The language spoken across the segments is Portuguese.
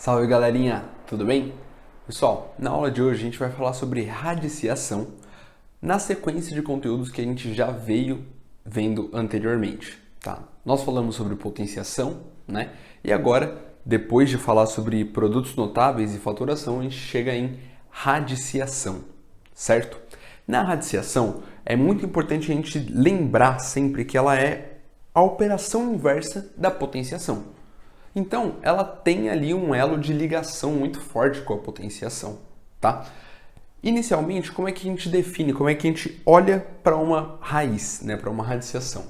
Salve galerinha, tudo bem? Pessoal, na aula de hoje a gente vai falar sobre radiciação na sequência de conteúdos que a gente já veio vendo anteriormente, tá? Nós falamos sobre potenciação, né? E agora, depois de falar sobre produtos notáveis e faturação, a gente chega em radiciação, certo? Na radiciação, é muito importante a gente lembrar sempre que ela é a operação inversa da potenciação. Então, ela tem ali um elo de ligação muito forte com a potenciação, tá? Inicialmente, como é que a gente define, como é que a gente olha para uma raiz, né, para uma radiciação?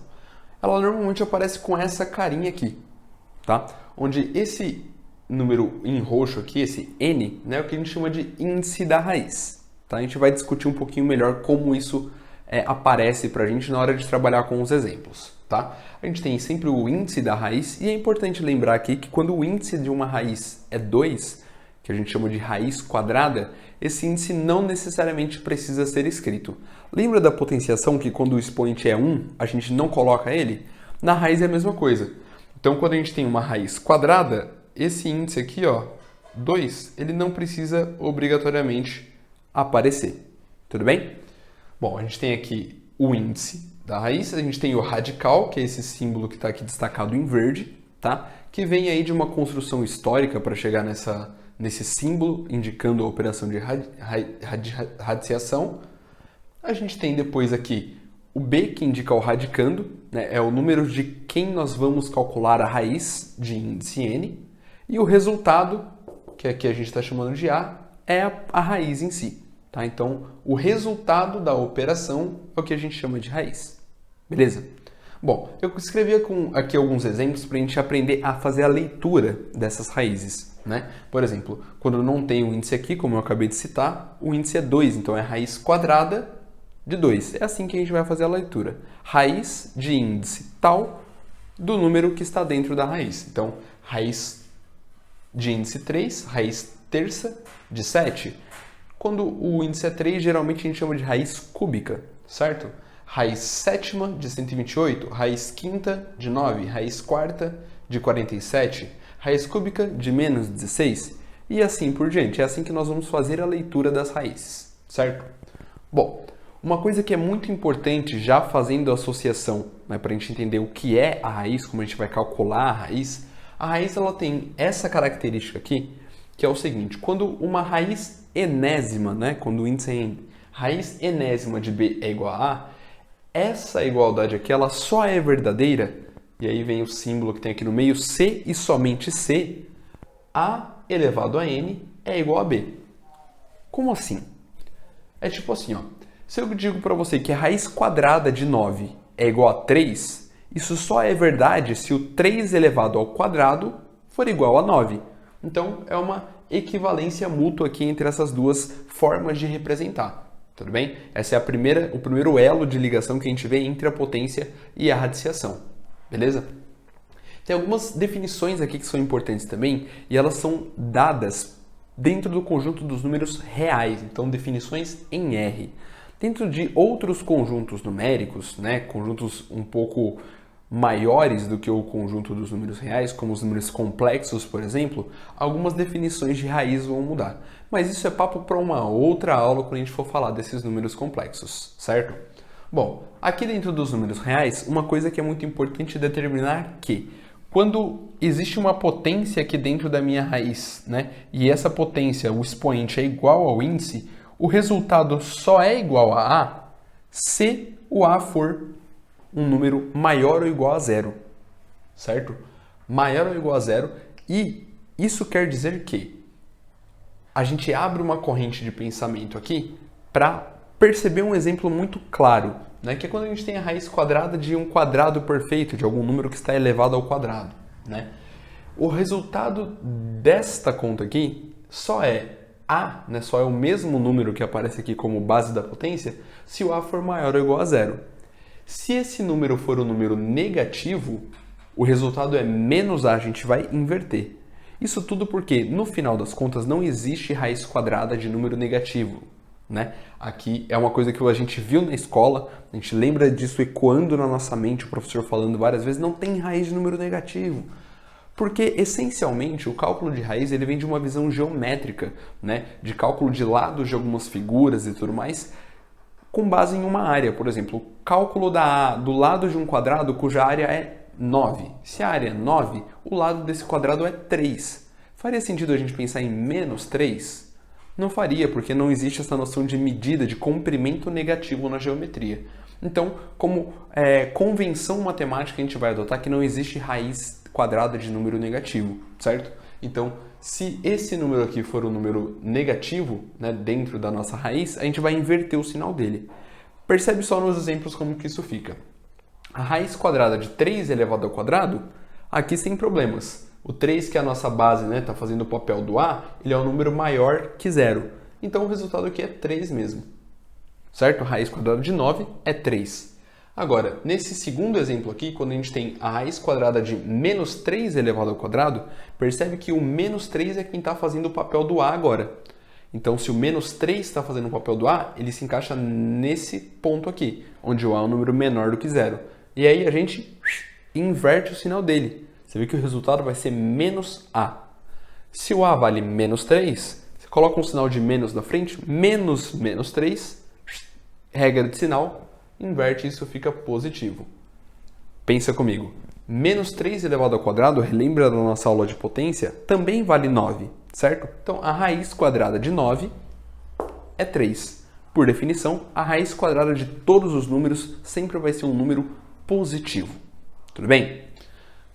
Ela normalmente aparece com essa carinha aqui, tá? Onde esse número em roxo aqui, esse N, né, é o que a gente chama de índice da raiz, tá? A gente vai discutir um pouquinho melhor como isso aparece para a gente na hora de trabalhar com os exemplos, tá? A gente tem sempre o índice da raiz e é importante lembrar aqui que quando o índice de uma raiz é 2, que a gente chama de raiz quadrada, esse índice não necessariamente precisa ser escrito. Lembra da potenciação que quando o expoente é 1, a gente não coloca ele? Na raiz é a mesma coisa. Então, quando a gente tem uma raiz quadrada, esse índice aqui, ó, 2, ele não precisa obrigatoriamente aparecer. Tudo bem? Bom, a gente tem aqui o índice da raiz, a gente tem o radical, que é esse símbolo que está aqui destacado em verde, tá? Que vem aí de uma construção histórica para chegar nesse símbolo, indicando a operação de radiciação. A gente tem depois aqui o B, que indica o radicando, né? É o número de quem nós vamos calcular a raiz de índice N. E o resultado, que aqui a gente está chamando de A, é a raiz em si. Tá? Então, o resultado da operação é o que a gente chama de raiz. Beleza? Bom, eu escrevi aqui alguns exemplos para a gente aprender a fazer a leitura dessas raízes. Né? Por exemplo, quando não tem o índice aqui, como eu acabei de citar, o índice é 2, então é raiz quadrada de 2. É assim que a gente vai fazer a leitura. Raiz de índice tal do número que está dentro da raiz. Então, raiz de índice 3, raiz terça de 7. Quando o índice é 3, geralmente a gente chama de raiz cúbica, certo? Raiz sétima de 128, raiz quinta de 9, raiz quarta de 47, raiz cúbica de menos 16 e assim por diante. É assim que nós vamos fazer a leitura das raízes, certo? Bom, uma coisa que é muito importante já fazendo a associação, né, para a gente entender o que é a raiz, como a gente vai calcular a raiz ela tem essa característica aqui, que é o seguinte: quando uma raiz enésima, né, quando o índice é N, raiz enésima de B é igual a A, essa igualdade aqui ela só é verdadeira, e aí vem o símbolo que tem aqui no meio, C e somente C, A elevado a N é igual a B. Como assim? É tipo assim, ó, se eu digo para você que a raiz quadrada de 9 é igual a 3, isso só é verdade se o 3 elevado ao quadrado for igual a 9. Então, é uma equivalência mútua aqui entre essas duas formas de representar. Tudo bem? Essa é o primeiro elo de ligação que a gente vê entre a potência e a radiciação. Beleza? Tem algumas definições aqui que são importantes também, e elas são dadas dentro do conjunto dos números reais. Então, definições em R. Dentro de outros conjuntos numéricos, né, conjuntos um pouco maiores do que o conjunto dos números reais, como os números complexos, por exemplo, algumas definições de raiz vão mudar. Mas isso é papo para uma outra aula quando a gente for falar desses números complexos, certo? Bom, aqui dentro dos números reais, uma coisa que é muito importante determinar que quando existe uma potência aqui dentro da minha raiz, né, e essa potência, o expoente, é igual ao índice, o resultado só é igual a A se o A for um número maior ou igual a zero, certo? Maior ou igual a zero, e isso quer dizer que a gente abre uma corrente de pensamento aqui para perceber um exemplo muito claro, né? Que é quando a gente tem a raiz quadrada de um quadrado perfeito, de algum número que está elevado ao quadrado, né? O resultado desta conta aqui só é A, né? Só é o mesmo número que aparece aqui como base da potência, se o A for maior ou igual a zero. Se esse número for um número negativo, o resultado é menos A, a gente vai inverter. Isso tudo porque, no final das contas, não existe raiz quadrada de número negativo, né? Aqui é uma coisa que a gente viu na escola, a gente lembra disso ecoando na nossa mente, o professor falando várias vezes, não tem raiz de número negativo. Porque, essencialmente, o cálculo de raiz ele vem de uma visão geométrica, né? De cálculo de lados de algumas figuras e tudo mais, com base em uma área. Por exemplo, cálculo do lado de um quadrado cuja área é 9. Se a área é 9, o lado desse quadrado é 3. Faria sentido a gente pensar em menos 3? Não faria, porque não existe essa noção de medida, de comprimento negativo na geometria. Então, como convenção matemática, a gente vai adotar que não existe raiz quadrada de número negativo, certo? Então, se esse número aqui for um número negativo, né, dentro da nossa raiz, a gente vai inverter o sinal dele. Percebe só nos exemplos como que isso fica. A raiz quadrada de 3 elevado ao quadrado, aqui sem problemas. O 3, que é a nossa base, né, está fazendo o papel do A, ele é um número maior que 0. Então, o resultado aqui é 3 mesmo. Certo? A raiz quadrada de 9 é 3. Agora, nesse segundo exemplo aqui, quando a gente tem a raiz quadrada de menos 3 elevado ao quadrado, percebe que o menos 3 é quem está fazendo o papel do A agora. Então, se o menos 3 está fazendo o papel do A, ele se encaixa nesse ponto aqui, onde o A é um número menor do que 0. E aí a gente inverte o sinal dele. Você vê que o resultado vai ser menos A. Se o A vale menos 3, você coloca um sinal de menos na frente, menos 3, regra de sinal, inverte e isso fica positivo. Pensa comigo. Menos 3 elevado ao quadrado, relembra da nossa aula de potência, também vale 9, certo? Então, a raiz quadrada de 9 é 3. Por definição, a raiz quadrada de todos os números sempre vai ser um número positivo. Tudo bem?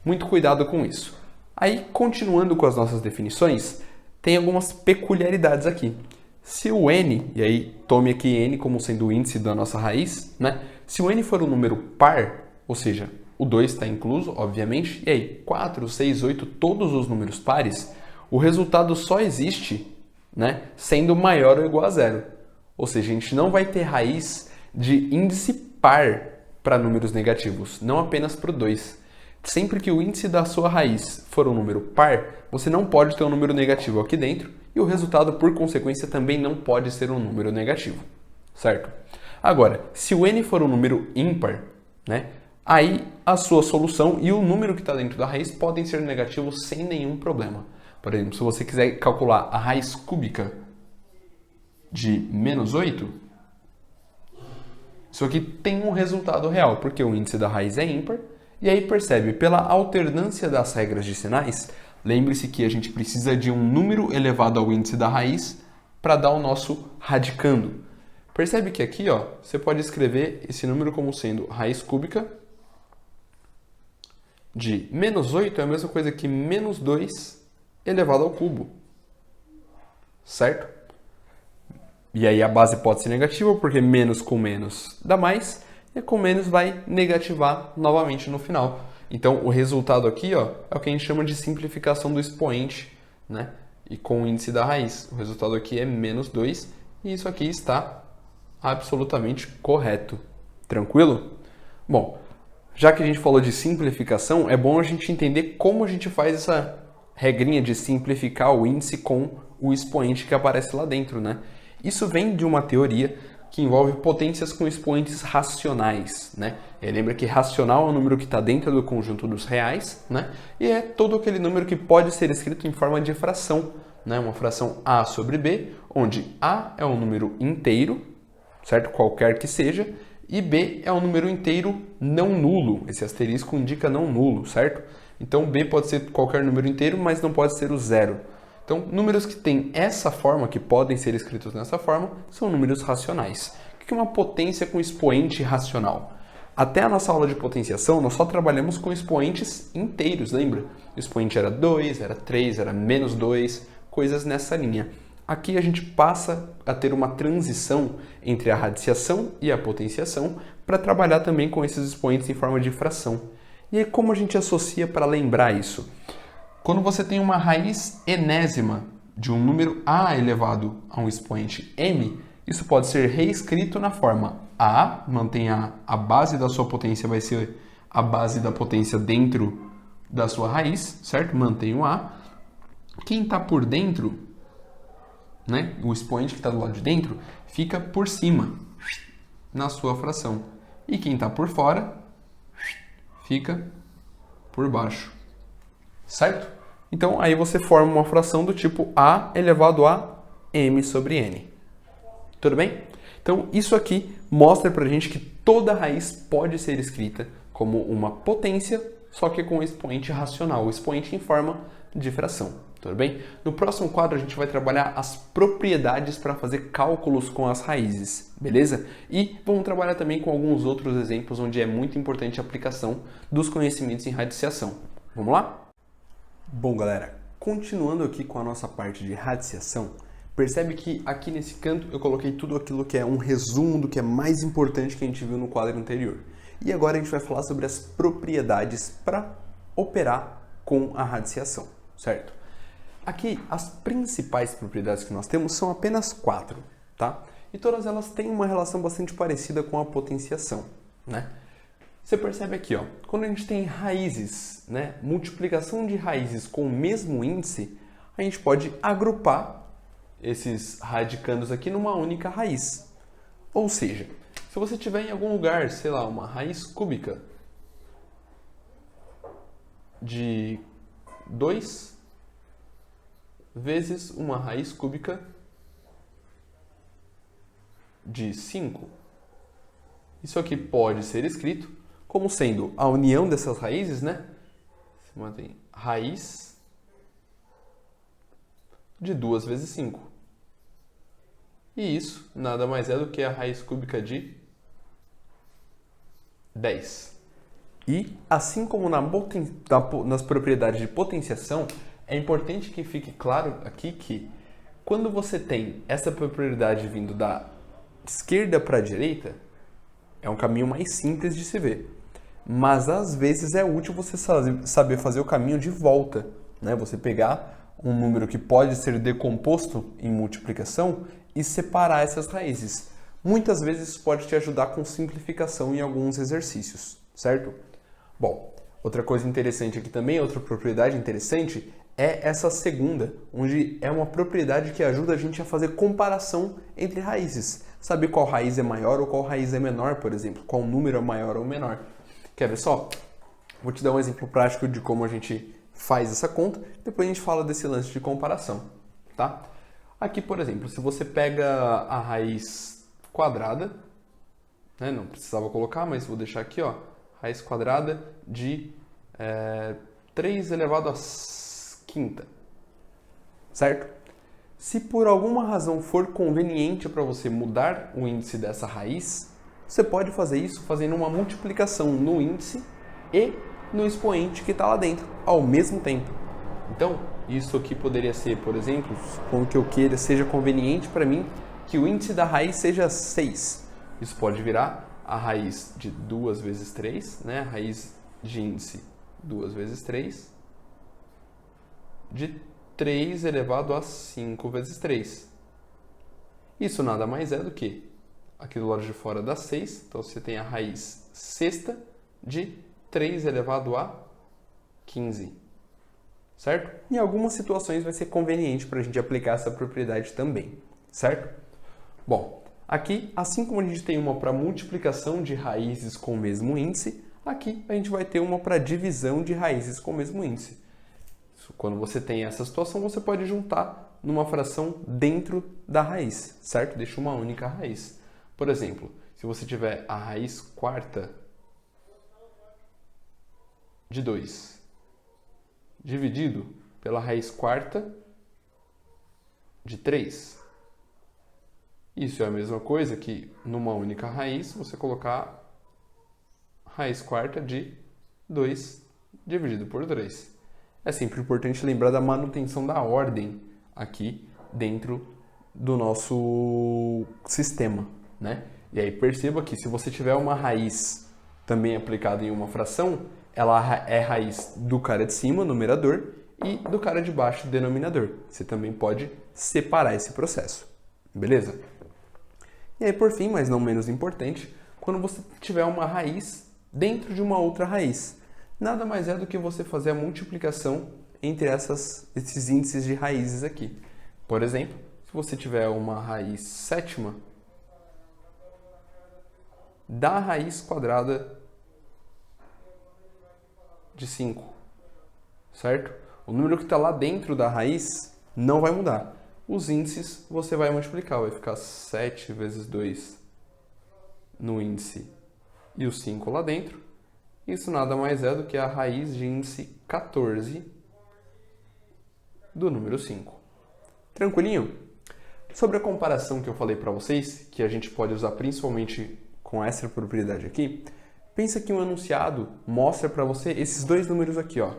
Muito cuidado com isso. Aí, continuando com as nossas definições, tem algumas peculiaridades aqui. Se o n, e aí tome aqui n como sendo o índice da nossa raiz, né? Se o n for um número par, ou seja, o 2 está incluso, obviamente, e aí 4, 6, 8, todos os números pares, o resultado só existe, né, sendo maior ou igual a 0. Ou seja, a gente não vai ter raiz de índice par para números negativos, não apenas para o 2. Sempre que o índice da sua raiz for um número par, você não pode ter um número negativo aqui dentro e o resultado, por consequência, também não pode ser um número negativo, certo? Agora, se o n for um número ímpar, né, aí a sua solução e o número que está dentro da raiz podem ser negativos sem nenhum problema. Por exemplo, se você quiser calcular a raiz cúbica de menos 8, isso aqui tem um resultado real, porque o índice da raiz é ímpar. E aí percebe, pela alternância das regras de sinais, lembre-se que a gente precisa de um número elevado ao índice da raiz para dar o nosso radicando. Percebe que aqui, ó, você pode escrever esse número como sendo raiz cúbica de menos 8 é a mesma coisa que menos 2 elevado ao cubo. Certo? E aí a base pode ser negativa, porque menos com menos dá mais. E com menos vai negativar novamente no final. Então, o resultado aqui, ó, é o que a gente chama de simplificação do expoente, né? E com o índice da raiz. O resultado aqui é menos 2 e isso aqui está absolutamente correto. Tranquilo? Bom, já que a gente falou de simplificação, é bom a gente entender como a gente faz essa regrinha de simplificar o índice com o expoente que aparece lá dentro, né? Isso vem de uma teoria que envolve potências com expoentes racionais, né? Lembra que racional é um número que está dentro do conjunto dos reais, né? E é todo aquele número que pode ser escrito em forma de fração, né? Uma fração A sobre B, onde A é um número inteiro, certo? Qualquer que seja, e B é um número inteiro não nulo. Esse asterisco indica não nulo, certo? Então B pode ser qualquer número inteiro, mas não pode ser o zero. Então, números que têm essa forma, que podem ser escritos nessa forma, são números racionais. O que é uma potência com expoente racional? Até a nossa aula de potenciação, nós só trabalhamos com expoentes inteiros, lembra? O expoente era 2, era 3, era menos 2, coisas nessa linha. Aqui a gente passa a ter uma transição entre a radiciação e a potenciação para trabalhar também com esses expoentes em forma de fração. E aí, como a gente associa para lembrar isso? Quando você tem uma raiz enésima de um número a elevado a um expoente m, isso pode ser reescrito na forma a, mantém a base da sua potência vai ser a base da potência dentro da sua raiz, certo? Mantém o a. Quem está por dentro, né, o expoente que está do lado de dentro, fica por cima na sua fração. E quem está por fora, fica por baixo. certo? Então, aí você forma uma fração do tipo a elevado a m sobre n. Tudo bem? Então, isso aqui mostra pra gente que toda raiz pode ser escrita como uma potência, só que com expoente racional, o expoente em forma de fração. Tudo bem? No próximo quadro, a gente vai trabalhar as propriedades para fazer cálculos com as raízes, beleza? E vamos trabalhar também com alguns outros exemplos onde é muito importante a aplicação dos conhecimentos em radiciação. Vamos lá? Bom, galera, continuando aqui com a nossa parte de radiciação, percebe que aqui nesse canto eu coloquei tudo aquilo que é um resumo do que é mais importante que a gente viu no quadro anterior. E agora a gente vai falar sobre as propriedades para operar com a radiciação, certo? Aqui, as principais propriedades que nós temos são apenas 4, tá? E todas elas têm uma relação bastante parecida com a potenciação, né? Você percebe aqui, ó, quando a gente tem raízes, né, multiplicação de raízes com o mesmo índice, a gente pode agrupar esses radicandos aqui numa única raiz. Ou seja, se você tiver em algum lugar, sei lá, uma raiz cúbica de 2 vezes uma raiz cúbica de 5. Isso aqui pode ser escrito como sendo a união dessas raízes, né? Você mantém raiz de 2 vezes 5. E isso nada mais é do que a raiz cúbica de 10. E assim como nas propriedades de potenciação, é importante que fique claro aqui que quando você tem essa propriedade vindo da esquerda para a direita, é um caminho mais simples de se ver. Mas às vezes é útil você saber fazer o caminho de volta, né? Você pegar um número que pode ser decomposto em multiplicação e separar essas raízes. Muitas vezes isso pode te ajudar com simplificação em alguns exercícios, certo? Bom, outra coisa interessante aqui também, outra propriedade interessante, é essa segunda, onde é uma propriedade que ajuda a gente a fazer comparação entre raízes. Saber qual raiz é maior ou qual raiz é menor, por exemplo, qual número é maior ou menor. Quer ver só? Vou te dar um exemplo prático de como a gente faz essa conta, depois a gente fala desse lance de comparação, tá? Aqui, por exemplo, se você pega a raiz quadrada, né, não precisava colocar, mas vou deixar aqui, ó, raiz quadrada de 3 elevado a quinta, certo? Se por alguma razão for conveniente para você mudar o índice dessa raiz, você pode fazer isso fazendo uma multiplicação no índice e no expoente que está lá dentro, ao mesmo tempo. Então, isso aqui poderia ser, por exemplo, supondo que eu queira, seja conveniente para mim que o índice da raiz seja 6. Isso pode virar a raiz de 2 vezes 3, né? A raiz de índice 2 vezes 3, de 3 elevado a 5 vezes 3. Isso nada mais é do que aqui do lado de fora dá 6, então você tem a raiz sexta de 3 elevado a 15, certo? Em algumas situações vai ser conveniente para a gente aplicar essa propriedade também, certo? Bom, aqui, assim como a gente tem uma para multiplicação de raízes com o mesmo índice, aqui a gente vai ter uma para divisão de raízes com o mesmo índice. Quando você tem essa situação, você pode juntar numa fração dentro da raiz, certo? Deixa uma única raiz. Por exemplo, se você tiver a raiz quarta de 2 dividido pela raiz quarta de 3. Isso é a mesma coisa que numa única raiz você colocar raiz quarta de 2 dividido por 3. É sempre importante lembrar da manutenção da ordem aqui dentro do nosso sistema, né? E aí perceba que se você tiver uma raiz também aplicada em uma fração, ela é raiz do cara de cima, numerador, e do cara de baixo, denominador. Você também pode separar esse processo, beleza? E aí, por fim, mas não menos importante, quando você tiver uma raiz dentro de uma outra raiz, nada mais é do que você fazer a multiplicação entre esses índices de raízes aqui. Por exemplo, se você tiver uma raiz sétima da raiz quadrada de 5. certo? O número que está lá dentro da raiz não vai mudar. Os índices você vai multiplicar, vai ficar 7 vezes 2 no índice e o 5 lá dentro. Isso nada mais é do que a raiz de índice 14 do número 5. Tranquilinho? Sobre a comparação que eu falei para vocês, que a gente pode usar principalmente com essa propriedade aqui, pensa que um enunciado mostra para você esses dois números aqui, ó.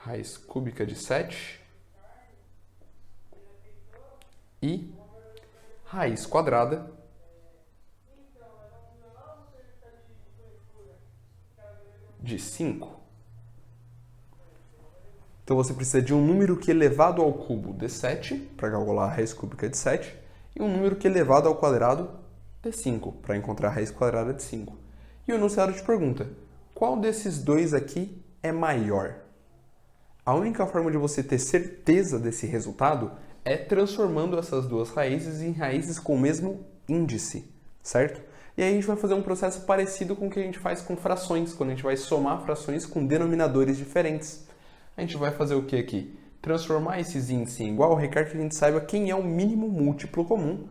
Raiz cúbica de 7 e raiz quadrada de 5. Então você precisa de um número que elevado ao cubo de 7, para calcular a raiz cúbica de 7, e um número que elevado ao quadrado de 5, para encontrar a raiz quadrada de 5. E o enunciado te pergunta, qual desses dois aqui é maior? A única forma de você ter certeza desse resultado é transformando essas duas raízes em raízes com o mesmo índice, certo? E aí a gente vai fazer um processo parecido com o que a gente faz com frações, quando a gente vai somar frações com denominadores diferentes. A gente vai fazer o que aqui? Transformar esses índices em igual, requer que a gente saiba quem é o mínimo múltiplo comum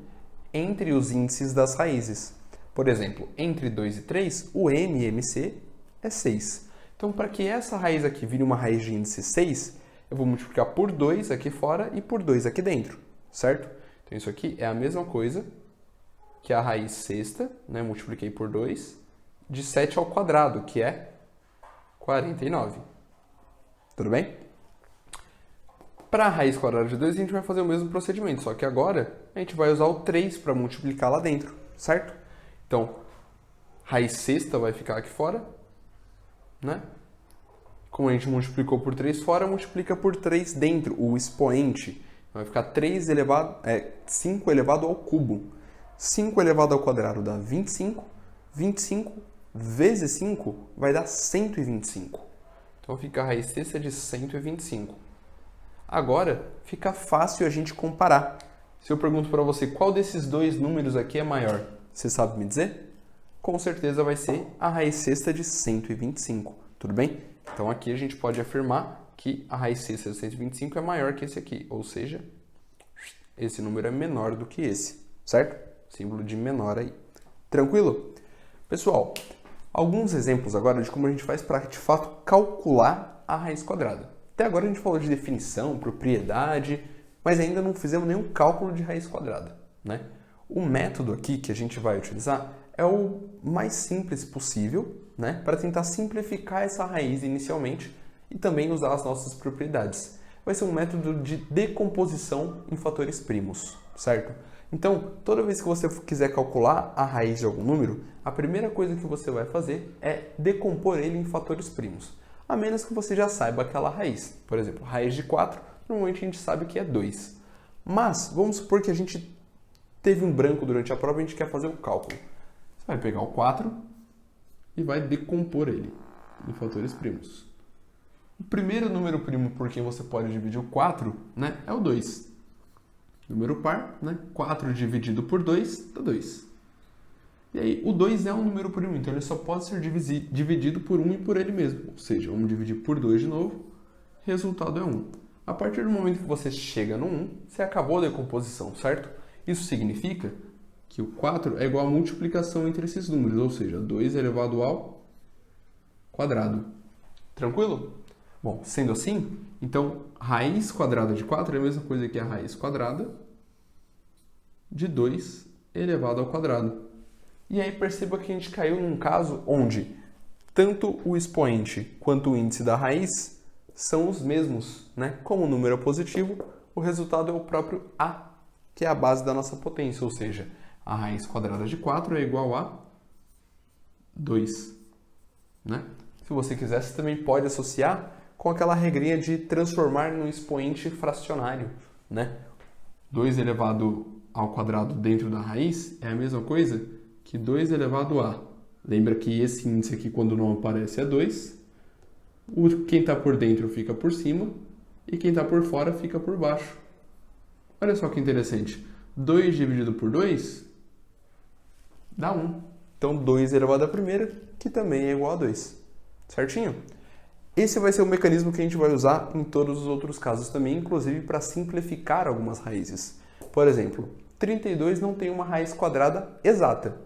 entre os índices das raízes. Por exemplo, entre 2 e 3, o MMC é 6. Então, para que essa raiz aqui vire uma raiz de índice 6, eu vou multiplicar por 2 aqui fora e por 2 aqui dentro, certo? Então, isso aqui é a mesma coisa que a raiz sexta, né? Multipliquei por 2, de 7 ao quadrado, que é 49. Tudo bem? Para a raiz quadrada de 2, a gente vai fazer o mesmo procedimento, só que agora a gente vai usar o 3 para multiplicar lá dentro, certo? Então, raiz sexta vai ficar aqui fora, né? Como a gente multiplicou por 3 fora, multiplica por 3 dentro, o expoente. Vai ficar 5 elevado ao cubo. 5 elevado ao quadrado dá 25. 25 vezes 5 vai dar 125. Então fica a raiz sexta de 125. Agora, fica fácil a gente comparar. Se eu pergunto para você qual desses dois números aqui é maior, você sabe me dizer? Com certeza vai ser a raiz sexta de 125, tudo bem? Então aqui a gente pode afirmar que a raiz sexta de 125 é maior que esse aqui, ou seja, esse número é menor do que esse, certo? Símbolo de menor aí. Tranquilo? Pessoal, alguns exemplos agora de como a gente faz para, de fato, calcular a raiz quadrada. Até agora a gente falou de definição, propriedade, mas ainda não fizemos nenhum cálculo de raiz quadrada, né? O método aqui que a gente vai utilizar é o mais simples possível, né? Para tentar simplificar essa raiz inicialmente e também usar as nossas propriedades. Vai ser um método de decomposição em fatores primos, certo? Então, toda vez que você quiser calcular a raiz de algum número, a primeira coisa que você vai fazer é decompor ele em fatores primos. A menos que você já saiba aquela raiz. Por exemplo, raiz de 4, normalmente a gente sabe que é 2. Mas, vamos supor que a gente teve um branco durante a prova e a gente quer fazer o cálculo. Você vai pegar o 4 e vai decompor ele em fatores primos. O primeiro número primo por quem você pode dividir o 4, né, é o 2. Número par, né? 4 dividido por 2 dá 2. E aí, o 2 é um número primo, então ele só pode ser dividido por 1 e por ele mesmo. Ou seja, vamos dividir por 2 de novo, resultado é 1. A partir do momento que você chega no 1, você acabou a decomposição, certo? Isso significa que o 4 é igual à multiplicação entre esses números, ou seja, 2 elevado ao quadrado. Tranquilo? Bom, sendo assim, então raiz quadrada de 4 é a mesma coisa que a raiz quadrada de 2 elevado ao quadrado. E aí perceba que a gente caiu num caso onde tanto o expoente quanto o índice da raiz são os mesmos, né? Como o número é positivo, o resultado é o próprio a, que é a base da nossa potência, ou seja, a raiz quadrada de 4 é igual a 2, né? Se você quiser, você também pode associar com aquela regrinha de transformar num expoente fracionário, né? 2 elevado ao quadrado dentro da raiz é a mesma coisa que 2 elevado a. Lembra que esse índice aqui, quando não aparece, é 2. Quem está por dentro fica por cima e quem está por fora fica por baixo. Olha só que interessante. 2 dividido por 2 dá 1. Então, 2 elevado à primeira, que também é igual a 2. Certinho? Esse vai ser o mecanismo que a gente vai usar em todos os outros casos também, inclusive para simplificar algumas raízes. Por exemplo, 32 não tem uma raiz quadrada exata,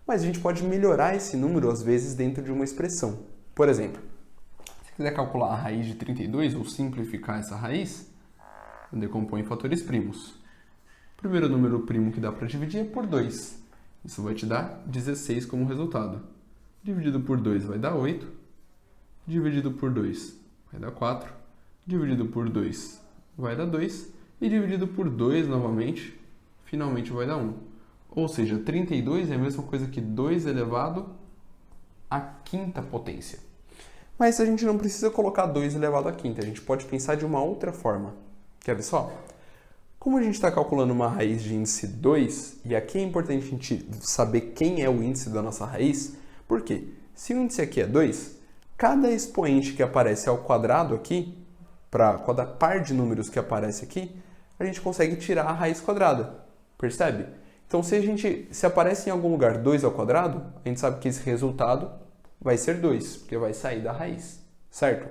mas a gente pode melhorar esse número às vezes dentro de uma expressão. Por exemplo, se quiser calcular a raiz de 32 ou simplificar essa raiz, decompõe em fatores primos. O primeiro número primo que dá para dividir é por 2. Isso vai te dar 16 como resultado. Dividido por 2 vai dar 8. Dividido por 2 vai dar 4. Dividido por 2 vai dar 2. E dividido por 2 novamente, finalmente vai dar 1. Ou seja, 32 é a mesma coisa que 2 elevado à quinta potência. Mas a gente não precisa colocar 2 elevado à quinta. A gente pode pensar de uma outra forma. Quer ver só? Como a gente está calculando uma raiz de índice 2, e aqui é importante a gente saber quem é o índice da nossa raiz, por quê? Se o índice aqui é 2, cada expoente que aparece ao quadrado aqui, para cada par de números que aparece aqui, a gente consegue tirar a raiz quadrada. Percebe? Então, se aparece em algum lugar 2 ao quadrado, a gente sabe que esse resultado vai ser 2, porque vai sair da raiz, certo?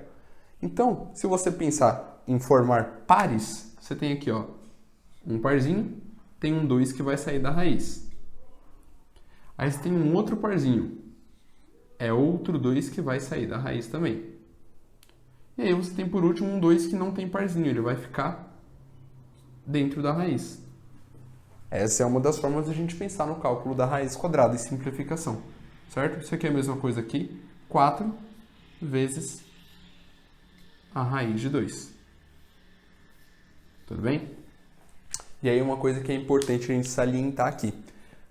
Então, se você pensar em formar pares, você tem aqui, ó, um parzinho, tem um 2 que vai sair da raiz. Aí você tem um outro parzinho, é outro 2 que vai sair da raiz também. E aí você tem por último um 2 que não tem parzinho, ele vai ficar dentro da raiz. Essa é uma das formas de a gente pensar no cálculo da raiz quadrada e simplificação, certo? Isso aqui é a mesma coisa aqui, 4 vezes a raiz de 2. Tudo bem? E aí uma coisa que é importante a gente salientar aqui.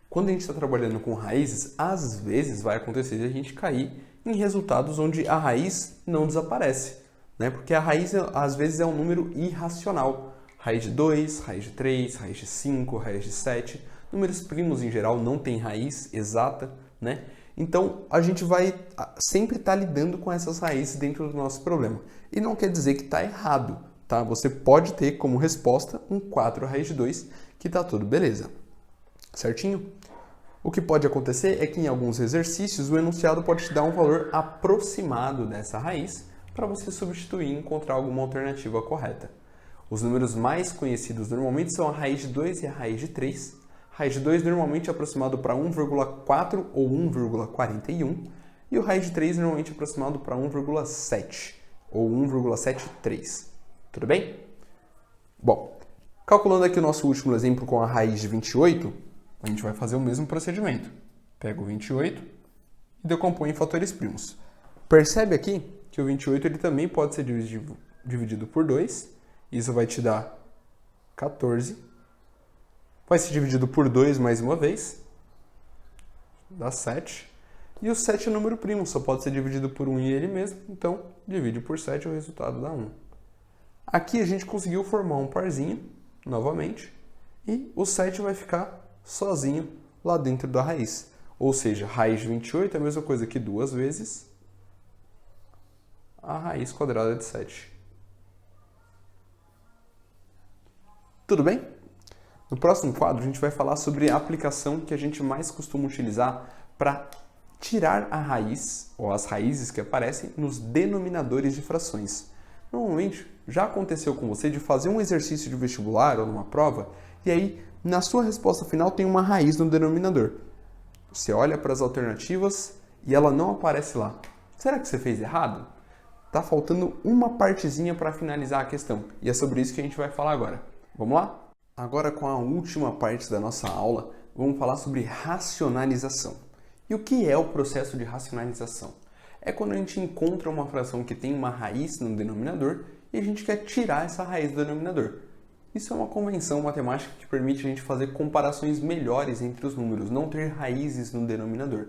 Quando a gente está trabalhando com raízes, às vezes vai acontecer de a gente cair em resultados onde a raiz não desaparece, né? Porque a raiz, às vezes, é um número irracional. Raiz de 2, raiz de 3, raiz de 5, raiz de 7. Números primos, em geral, não têm raiz exata, né? Então, a gente vai sempre estar lidando com essas raízes dentro do nosso problema. E não quer dizer que está errado, tá? Você pode ter como resposta um 4 raiz de 2, que está tudo beleza. Certinho? O que pode acontecer é que em alguns exercícios o enunciado pode te dar um valor aproximado dessa raiz para você substituir e encontrar alguma alternativa correta. Os números mais conhecidos normalmente são a raiz de 2 e a raiz de 3. A raiz de 2 normalmente é aproximado para 1,4 ou 1,41 e o raiz de 3 normalmente é aproximado para 1,7 ou 1,73. Tudo bem? Bom, calculando aqui o nosso último exemplo com a raiz de 28, a gente vai fazer o mesmo procedimento. Pega o 28 e decompõe em fatores primos. Percebe aqui que o 28 ele também pode ser dividido por 2. Isso vai te dar 14. Vai ser dividido por 2 mais uma vez. Dá 7. E o 7 é número primo, só pode ser dividido por 1 e ele mesmo. Então, divide por 7 e o resultado dá 1. Aqui a gente conseguiu formar um parzinho, novamente. E o 7 vai ficar sozinho lá dentro da raiz. Ou seja, raiz de 28 é a mesma coisa que 2 vezes a raiz quadrada de 7. Tudo bem? No próximo quadro, a gente vai falar sobre a aplicação que a gente mais costuma utilizar para tirar a raiz, ou as raízes que aparecem, nos denominadores de frações. Normalmente, já aconteceu com você de fazer um exercício de vestibular ou numa prova, e aí, na sua resposta final, tem uma raiz no denominador. Você olha para as alternativas e ela não aparece lá. Será que você fez errado? Tá faltando uma partezinha para finalizar a questão, e é sobre isso que a gente vai falar agora. Vamos lá? Agora, com a última parte da nossa aula, vamos falar sobre racionalização. E o que é o processo de racionalização? É quando a gente encontra uma fração que tem uma raiz no denominador e a gente quer tirar essa raiz do denominador. Isso é uma convenção matemática que permite a gente fazer comparações melhores entre os números, não ter raízes no denominador.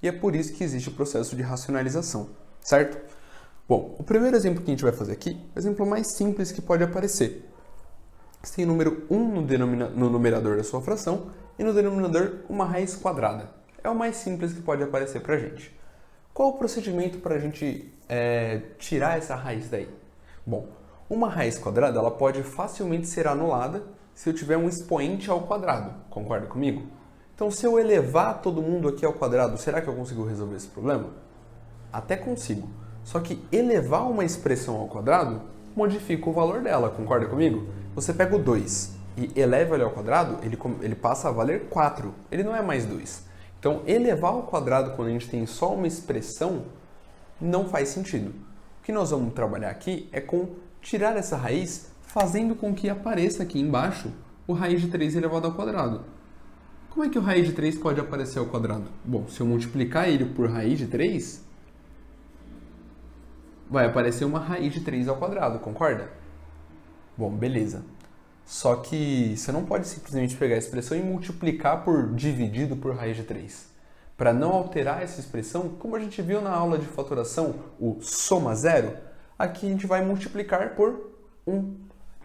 E é por isso que existe o processo de racionalização, certo? Bom, o primeiro exemplo que a gente vai fazer aqui é o exemplo mais simples que pode aparecer. Você tem o número 1 no numerador da sua fração e no denominador uma raiz quadrada. É o mais simples que pode aparecer para a gente. Qual o procedimento para a gente tirar essa raiz daí? Bom, uma raiz quadrada ela pode facilmente ser anulada se eu tiver um expoente ao quadrado. Concorda comigo? Então, se eu elevar todo mundo aqui ao quadrado, será que eu consigo resolver esse problema? Até consigo. Só que elevar uma expressão ao quadrado modifica o valor dela, concorda comigo? Você pega o 2 e eleva ele ao quadrado, ele passa a valer 4, ele não é mais 2. Então, elevar ao quadrado quando a gente tem só uma expressão não faz sentido. O que nós vamos trabalhar aqui é com tirar essa raiz, fazendo com que apareça aqui embaixo o raiz de 3 elevado ao quadrado. Como é que o raiz de 3 pode aparecer ao quadrado? Bom, se eu multiplicar ele por raiz de 3, vai aparecer uma raiz de 3 ao quadrado, concorda? Bom, beleza. Só que você não pode simplesmente pegar a expressão e multiplicar por dividido por raiz de 3. Para não alterar essa expressão, como a gente viu na aula de fatoração, o soma zero, aqui a gente vai multiplicar por 1.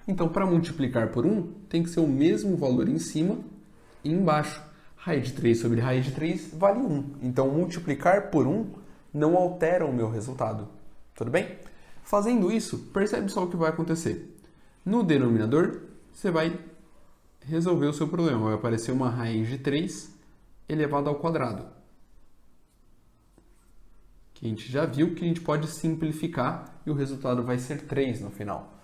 Então, para multiplicar por 1, tem que ser o mesmo valor em cima e embaixo. Raiz de 3 sobre raiz de 3 vale 1. Então, multiplicar por 1 não altera o meu resultado. Tudo bem? Fazendo isso, percebe só o que vai acontecer. No denominador, você vai resolver o seu problema. Vai aparecer uma raiz de 3 elevado ao quadrado. Que a gente já viu que a gente pode simplificar e o resultado vai ser 3 no final.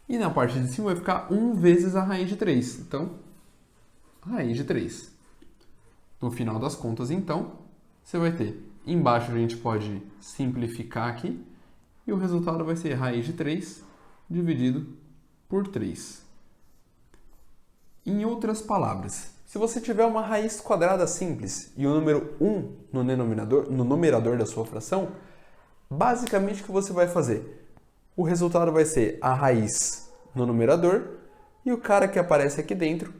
E na parte de cima vai ficar 1 vezes a raiz de 3. Então, raiz de 3. No final das contas, então, você vai ter, embaixo a gente pode simplificar aqui, e o resultado vai ser raiz de 3 dividido por 3. Em outras palavras, se você tiver uma raiz quadrada simples e o número 1 no numerador da sua fração, basicamente o que você vai fazer? O resultado vai ser a raiz no numerador e o cara que aparece aqui dentro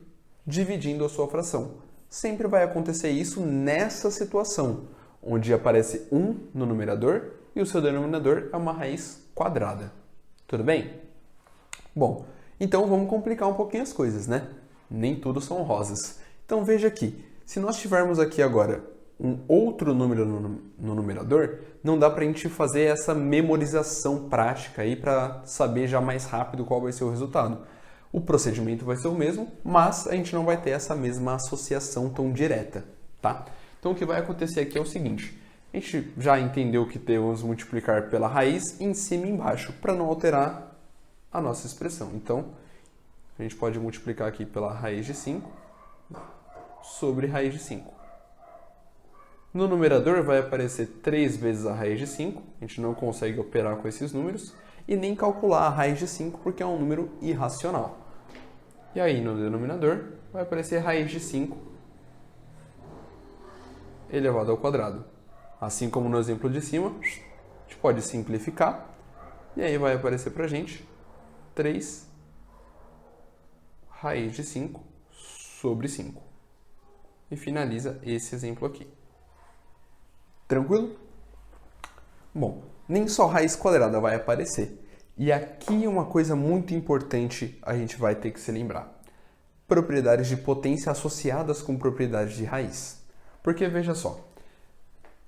dividindo a sua fração. Sempre vai acontecer isso nessa situação, onde aparece 1 no numerador e o seu denominador é uma raiz quadrada. Tudo bem? Bom, então vamos complicar um pouquinho as coisas, né? Nem tudo são rosas. Então veja aqui, se nós tivermos aqui agora um outro número no numerador, não dá para a gente fazer essa memorização prática aí para saber já mais rápido qual vai ser o resultado. O procedimento vai ser o mesmo, mas a gente não vai ter essa mesma associação tão direta, tá? Então o que vai acontecer aqui é o seguinte, a gente já entendeu que devemos multiplicar pela raiz em cima e embaixo, para não alterar a nossa expressão. Então, a gente pode multiplicar aqui pela raiz de 5 sobre raiz de 5. No numerador vai aparecer 3 vezes a raiz de 5, a gente não consegue operar com esses números, e nem calcular a raiz de 5 porque é um número irracional. E aí no denominador vai aparecer raiz de 5 elevado ao quadrado. Assim como no exemplo de cima, a gente pode simplificar, e aí vai aparecer para a gente 3 raiz de 5 sobre 5. E finaliza esse exemplo aqui. Tranquilo? Bom, nem só raiz quadrada vai aparecer. E aqui uma coisa muito importante a gente vai ter que se lembrar. Propriedades de potência associadas com propriedades de raiz. Porque veja só,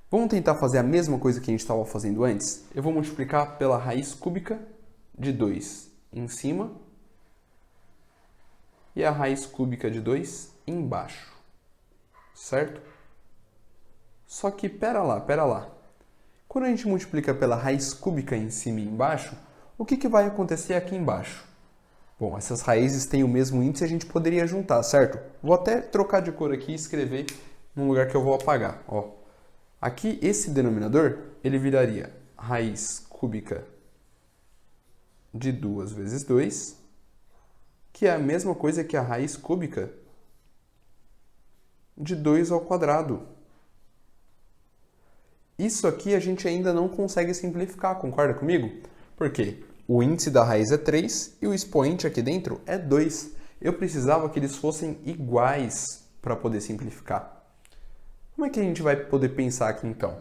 vamos tentar fazer a mesma coisa que a gente estava fazendo antes? Eu vou multiplicar pela raiz cúbica de 2 em cima e a raiz cúbica de 2 embaixo. Certo? Só que, pera lá. Quando a gente multiplica pela raiz cúbica em cima e embaixo, o que vai acontecer aqui embaixo? Bom, essas raízes têm o mesmo índice e a gente poderia juntar, certo? Vou até trocar de cor aqui e escrever num lugar que eu vou apagar. Ó. Aqui, esse denominador, ele viraria raiz cúbica de 2 vezes 2, que é a mesma coisa que a raiz cúbica de 2 ao quadrado. Isso aqui a gente ainda não consegue simplificar, concorda comigo? Por quê? O índice da raiz é 3 e o expoente aqui dentro é 2. Eu precisava que eles fossem iguais para poder simplificar. Como é que a gente vai poder pensar aqui então?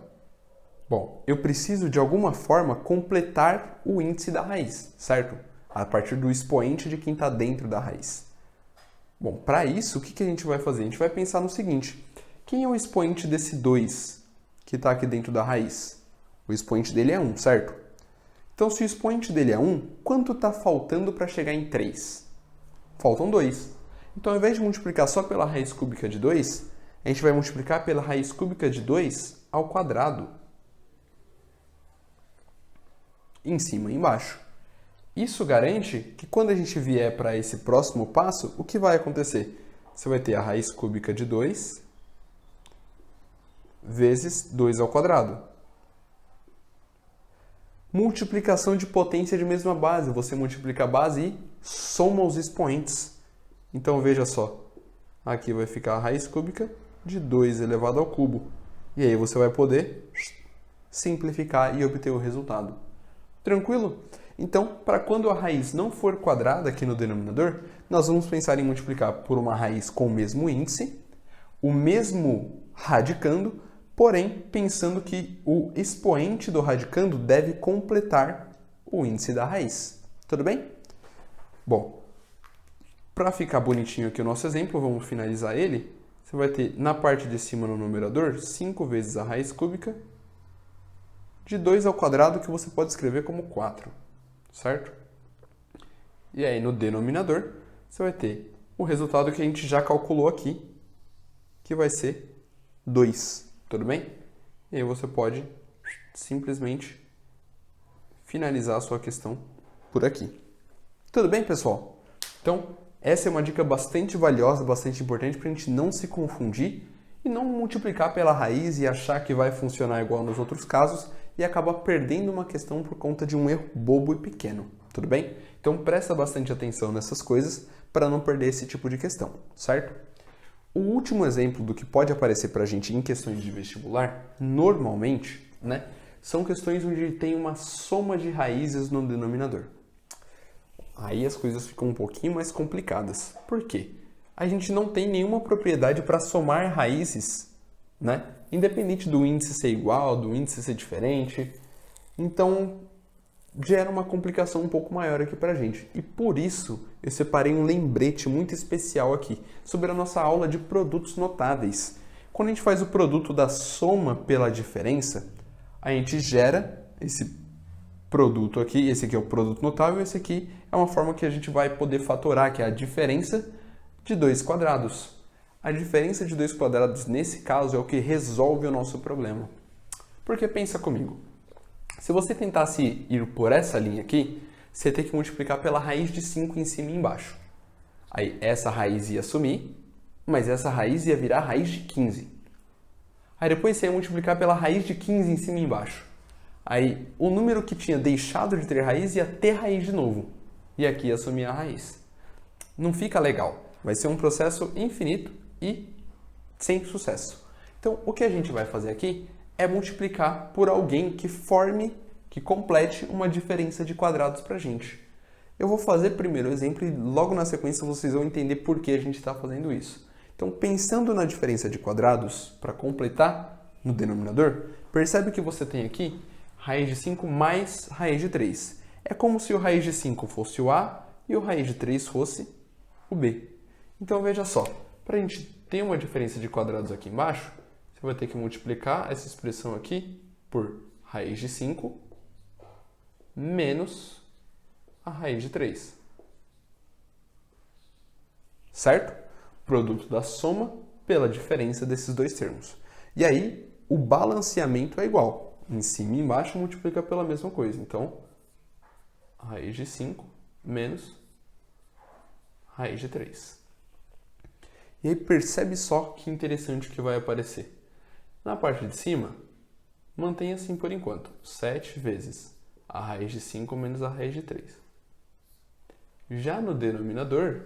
Bom, eu preciso de alguma forma completar o índice da raiz, certo? A partir do expoente de quem está dentro da raiz. Bom, para isso, o que a gente vai fazer? A gente vai pensar no seguinte, quem é o expoente desse 2 que está aqui dentro da raiz? O expoente dele é 1, certo? Então, se o expoente dele é 1, quanto está faltando para chegar em 3? Faltam 2. Então, ao invés de multiplicar só pela raiz cúbica de 2, a gente vai multiplicar pela raiz cúbica de 2 ao quadrado. em cima e embaixo. Isso garante que quando a gente vier para esse próximo passo, o que vai acontecer? Você vai ter a raiz cúbica de 2 vezes 2 ao quadrado. Multiplicação de potência de mesma base. Você multiplica a base e soma os expoentes. Então veja só, aqui vai ficar a raiz cúbica de 2 elevado ao cubo. E aí você vai poder simplificar e obter o resultado. Tranquilo? Então, para quando a raiz não for quadrada aqui no denominador, nós vamos pensar em multiplicar por uma raiz com o mesmo índice, o mesmo radicando, porém pensando que o expoente do radicando deve completar o índice da raiz. Tudo bem? Bom, para ficar bonitinho aqui o nosso exemplo, vamos finalizar ele. Você vai ter na parte de cima no numerador 5 vezes a raiz cúbica de 2 ao quadrado, que você pode escrever como 4, certo? E aí no denominador você vai ter o resultado que a gente já calculou aqui, que vai ser 2, tudo bem? E aí você pode simplesmente finalizar a sua questão por aqui. Tudo bem, pessoal? Então, essa é uma dica bastante valiosa, bastante importante para a gente não se confundir e não multiplicar pela raiz e achar que vai funcionar igual nos outros casos e acabar perdendo uma questão por conta de um erro bobo e pequeno, tudo bem? Então presta bastante atenção nessas coisas para não perder esse tipo de questão, certo? O último exemplo do que pode aparecer para a gente em questões de vestibular, normalmente, né, são questões onde tem uma soma de raízes no denominador. Aí as coisas ficam um pouquinho mais complicadas. Por quê? A gente não tem nenhuma propriedade para somar raízes, né? Independente do índice ser igual, do índice ser diferente. Então, gera uma complicação um pouco maior aqui pra gente. E por isso, eu separei um lembrete muito especial aqui sobre a nossa aula de produtos notáveis. Quando a gente faz o produto da soma pela diferença, a gente gera esse produto aqui, esse aqui é o produto notável, esse aqui é uma forma que a gente vai poder fatorar, que é a diferença de 2 quadrados. A diferença de 2 quadrados, nesse caso, é o que resolve o nosso problema. Porque pensa comigo, se você tentasse ir por essa linha aqui, você tem que multiplicar pela raiz de 5 em cima e embaixo. Aí essa raiz ia sumir, mas essa raiz ia virar raiz de 15. Aí depois você ia multiplicar pela raiz de 15 em cima e embaixo. Aí o número que tinha deixado de ter raiz ia ter raiz de novo. E aqui ia sumir a raiz. Não fica legal. Vai ser um processo infinito e sem sucesso. Então, o que a gente vai fazer aqui é multiplicar por alguém que forme, que complete uma diferença de quadrados para a gente. Eu vou fazer primeiro o exemplo e logo na sequência vocês vão entender por que a gente está fazendo isso. Então, pensando na diferença de quadrados, para completar no denominador, percebe que você tem aqui raiz de 5 mais raiz de 3. É como se o raiz de 5 fosse o A e o raiz de 3 fosse o B. Então, veja só, para a gente ter uma diferença de quadrados aqui embaixo, você vai ter que multiplicar essa expressão aqui por raiz de 5 menos a raiz de 3. Certo? Produto da soma pela diferença desses dois termos. E aí, o balanceamento é igual. Em cima e embaixo multiplica pela mesma coisa. Então, raiz de 5 menos raiz de 3. E aí percebe só que interessante que vai aparecer. Na parte de cima, mantém assim por enquanto. 7 vezes a raiz de 5 menos a raiz de 3. Já no denominador,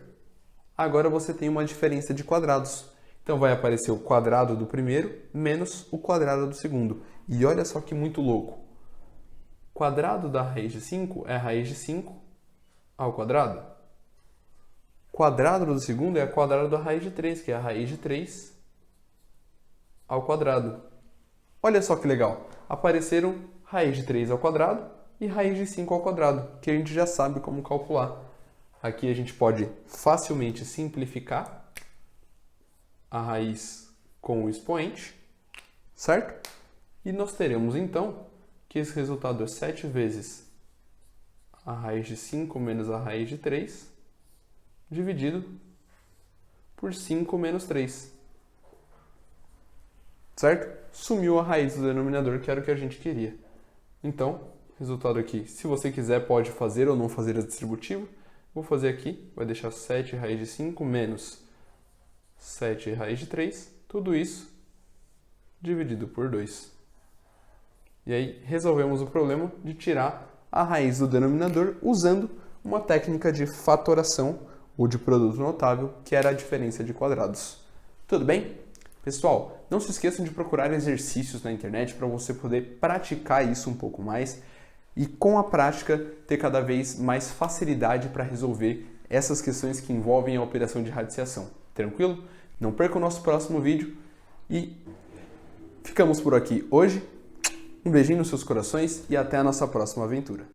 agora você tem uma diferença de quadrados. Então vai aparecer o quadrado do primeiro menos o quadrado do segundo. E olha só que muito louco. Quadrado da raiz de 5 é a raiz de 5 ao quadrado. Quadrado do segundo é o quadrado da raiz de 3, que é a raiz de 3 ao quadrado. Olha só que legal. Apareceram raiz de 3 ao quadrado e raiz de 5 ao quadrado, que a gente já sabe como calcular. Aqui a gente pode facilmente simplificar a raiz com o expoente, certo? E nós teremos então que esse resultado é 7 vezes a raiz de 5 menos a raiz de 3, dividido por 5 menos 3. Certo? Sumiu a raiz do denominador, que era o que a gente queria. Então, Resultado aqui, se você quiser, pode fazer ou não fazer a distributiva. Vou fazer aqui, vai deixar 7 raiz de 5 menos 7 raiz de 3, tudo isso dividido por 2. E aí resolvemos o problema de tirar a raiz do denominador usando uma técnica de fatoração ou de produto notável, que era a diferença de quadrados. Tudo bem? Pessoal, não se esqueçam de procurar exercícios na internet para você poder praticar isso um pouco mais e com a prática ter cada vez mais facilidade para resolver essas questões que envolvem a operação de radiciação. Tranquilo? Não perca o nosso próximo vídeo e ficamos por aqui hoje. Um beijinho nos seus corações e até a nossa próxima aventura.